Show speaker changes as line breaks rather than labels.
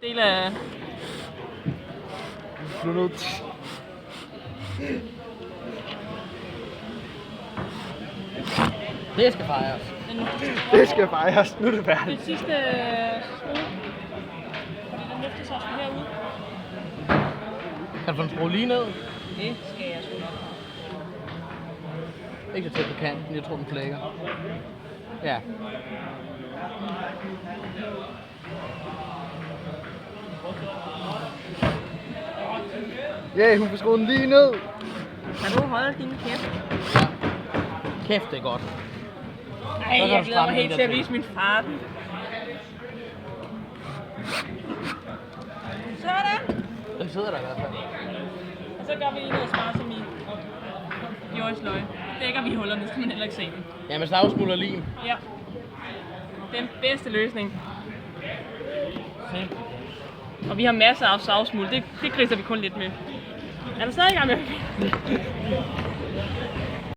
Del af...
Det skal fejres.
Det skal fejres. Nu er det
Det
færdigt.
sidste skrue. Fordi den løfter sig også herude.
Kan du få den skrue lige ned?
Det skal jeg sgu nok.
Ikke så tæt på kanten, jeg tror den flækker. Ja.
Ja, hun får skruet den lige ned.
Kan du holde din kæft?
Kæft, det er godt.
Nej,
kan
jeg
du
glæder mig
stramme
helt
den
til at
der
vise min far den. Sådan.
Den sidder der i hvert fald.
Og så gør vi noget smart som i Joris løg. Dækker vi hullerne, så kan man heller ikke se dem.
Ja, med savsmuld og lim.
Ja. Den bedste løsning.
Se.
Og vi har masser af savsmuld. Det griser vi kun lidt med. Er du stadig i gang med?